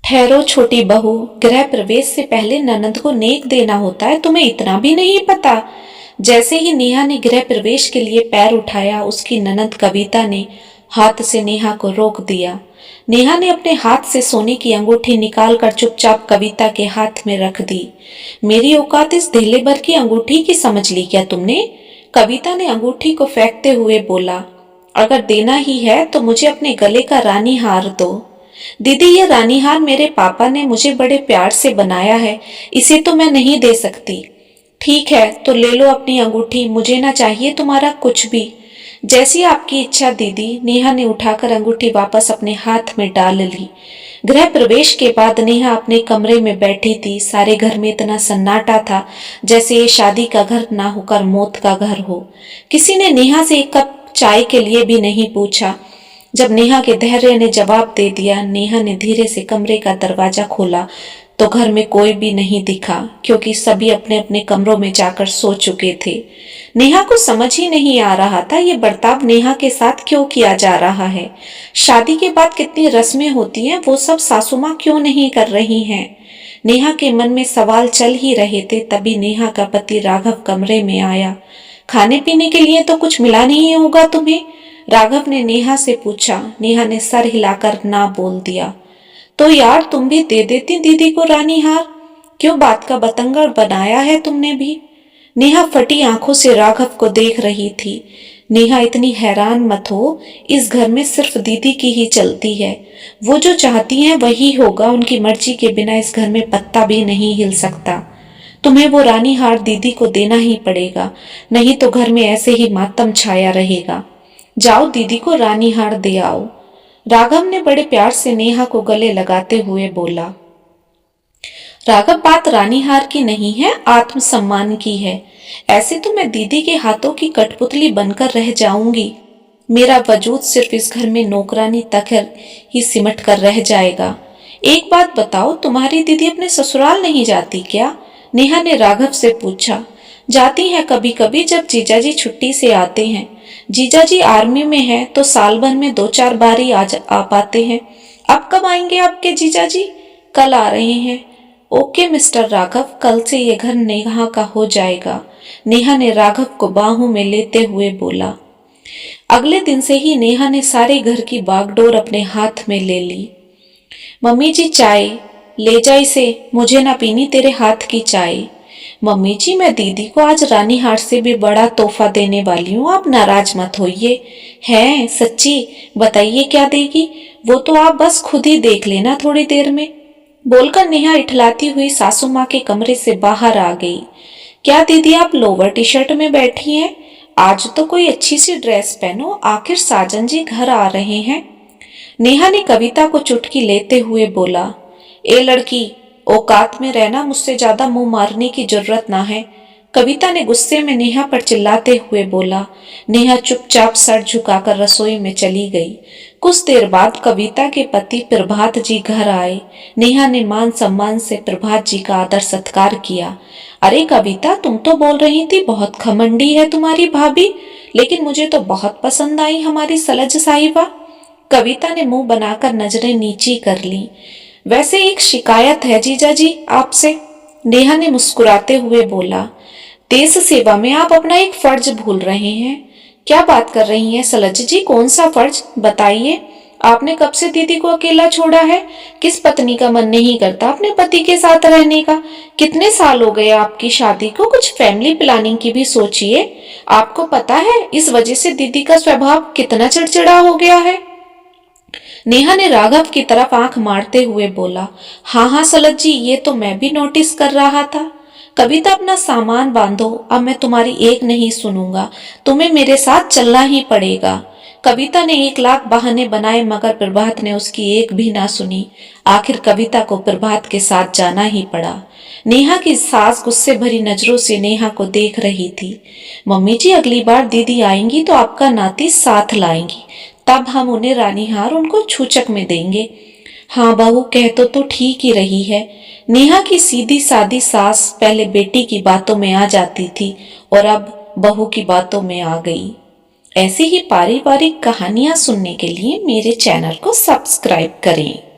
ठहरो छोटी बहू, गृह प्रवेश से पहले ननद को नेक देना होता है, तुम्हें इतना भी नहीं पता। जैसे ही नेहा ने गृह प्रवेश के लिए पैर उठाया, उसकी ननद कविता ने हाथ से नेहा को रोक दिया। नेहा ने अपने हाथ से सोने की अंगूठी निकालकर चुपचाप कविता के हाथ में रख दी। मेरी औकात इस धेले भर की अंगूठी की समझ ली क्या तुमने? कविता ने अंगूठी को फेंकते हुए बोला, अगर देना ही है तो मुझे अपने गले का रानी हार दो। दीदी, ये रानी हार मेरे पापा ने मुझे बड़े प्यार से बनाया है, इसे तो मैं नहीं दे सकती। ठीक है तो ले लो अपनी अंगूठी, मुझे ना चाहिए तुम्हारा कुछ भी। जैसी आपकी इच्छा दीदी। नेहा ने उठाकर अंगूठी वापस अपने हाथ में डाल ली। गृह प्रवेश के बाद नेहा अपने कमरे में बैठी थी। सारे घर में इतना सन्नाटा था जैसे ये शादी का घर ना होकर मौत का घर हो। किसी ने नेहा से एक कप चाय के लिए भी नहीं पूछा। जब नेहा के धैर्य ने जवाब दे दिया, नेहा ने धीरे से कमरे का दरवाजा खोला तो घर में कोई भी नहीं दिखा, क्योंकि सभी अपने अपने कमरों में जाकर सो चुके थे। नेहा को समझ ही नहीं आ रहा था ये बर्ताव नेहा के साथ क्यों किया जा रहा है। शादी के बाद कितनी रस्में होती हैं, वो सब सासू माँ क्यों नहीं कर रही हैं। नेहा के मन में सवाल चल ही रहे थे, तभी नेहा का पति राघव कमरे में आया। खाने पीने के लिए तो कुछ मिला नहीं होगा तुम्हें? राघव ने नेहा से पूछा। नेहा ने सर हिलाकर ना बोल दिया। तो यार तुम भी दे देती दीदी को रानी हार, क्यों बात का बतंगड़ बनाया है तुमने भी? नेहा फटी आंखों से राघव को देख रही थी। नेहा इतनी हैरान मत हो, इस घर में सिर्फ दीदी की ही चलती है। वो जो चाहती हैं वही होगा, उनकी मर्जी के बिना इस घर में पत्ता भी नहीं हिल सकता। तुम्हें वो रानी हार दीदी को देना ही पड़ेगा, नहीं तो घर में ऐसे ही मातम छाया रहेगा। जाओ दीदी को रानी हार दे आओ। राघव ने बड़े प्यार से नेहा को गले लगाते हुए बोला। राघव, बात रानी हार की नहीं है, आत्मसम्मान की है। ऐसे तो मैं दीदी के हाथों की कठपुतली बनकर रह जाऊंगी। मेरा वजूद सिर्फ इस घर में नौकरानी तक ही सिमट कर रह जाएगा। एक बात बताओ, तुम्हारी दीदी अपने ससुराल नहीं जाती क्या? नेहा ने राघव से पूछा। जाती है कभी कभी, जब जीजाजी छुट्टी से आते हैं। जीजाजी आर्मी में है तो साल भर में 2-4 बार ही आ पाते हैं। अब कब आएंगे आपके जीजाजी? कल आ रहे हैं। ओके मिस्टर राघव, कल से ये घर नेहा का हो जाएगा। नेहा ने राघव को बाहों में लेते हुए बोला। अगले दिन से ही नेहा ने सारे घर की बागडोर अपने हाथ में ले ली। मम्मी जी चाय ले जा इसे, मुझे ना पीनी तेरे हाथ की चाय। मम्मी जी, मैं दीदी को आज रानी हार से भी बड़ा तोहफा देने वाली हूँ, आप नाराज मत होइए। हैं सच्ची? बताइए क्या देगी? वो तो आप बस खुद ही देख लेना थोड़ी देर में। बोलकर नेहा इठलाती हुई सासू माँ के कमरे से बाहर आ गई। क्या दीदी आप लोअर टी शर्ट में बैठी हैं? आज तो कोई अच्छी सी ड्रेस पहनो, आखिर साजन जी घर आ रहे हैं। नेहा ने कविता को चुटकी लेते हुए बोला। ए लड़की, औकात में रहना, मुझसे ज्यादा मुंह मारने की जरूरत ना है। कविता ने गुस्से में नेहा पर चिल्लाते हुए बोला। नेहा चुपचाप सर झुकाकर रसोई में चली गई। कुछ देर बाद कविता के पति प्रभात जी घर आए। नेहा ने मान सम्मान से प्रभात जी का आदर सत्कार किया। अरे कविता, तुम तो बोल रही थी बहुत घमंडी है तुम्हारी भाभी, लेकिन मुझे तो बहुत पसंद आई हमारी सलज साहिबा। कविता ने मुंह बनाकर नजरें नीची कर ली। वैसे एक शिकायत है जीजाजी आपसे, नेहा ने मुस्कुराते हुए बोला। देश सेवा में आप अपना एक फर्ज भूल रहे हैं। क्या बात कर रही हैं सलज जी, कौन सा फर्ज बताइए? आपने कब से दीदी को अकेला छोड़ा है? किस पत्नी का मन नहीं करता अपने पति के साथ रहने का? कितने साल हो गए आपकी शादी को, कुछ फैमिली प्लानिंग की भी सोचिए। आपको पता है इस वजह से दीदी का स्वभाव कितना चिड़चिड़ा हो गया है। नेहा ने राघव की तरफ आंख मारते हुए बोला। हाँ हाँ सलज जी, ये तो मैं भी नोटिस कर रहा था। कविता, अपना सामान बांधो, अब मैं तुम्हारी एक नहीं सुनूंगा, तुम्हें मेरे साथ चलना ही पड़ेगा। कविता ने 1 लाख बहाने बनाए, मगर प्रभात ने उसकी एक भी ना सुनी। आखिर कविता को प्रभात के साथ जाना ही पड़ा। नेहा की सास गुस्से भरी नजरों से नेहा को देख रही थी। मम्मी जी, अगली बार दीदी आएंगी तो आपका नाती साथ लाएंगी, तब हम उन्हें रानी हार उनको छूचक में देंगे। हाँ बहू, कह तो ठीक ही रही है। नेहा की सीधी सादी सास पहले बेटी की बातों में आ जाती थी और अब बहू की बातों में आ गई। ऐसी ही पारिवारिक कहानियां सुनने के लिए मेरे चैनल को सब्सक्राइब करें।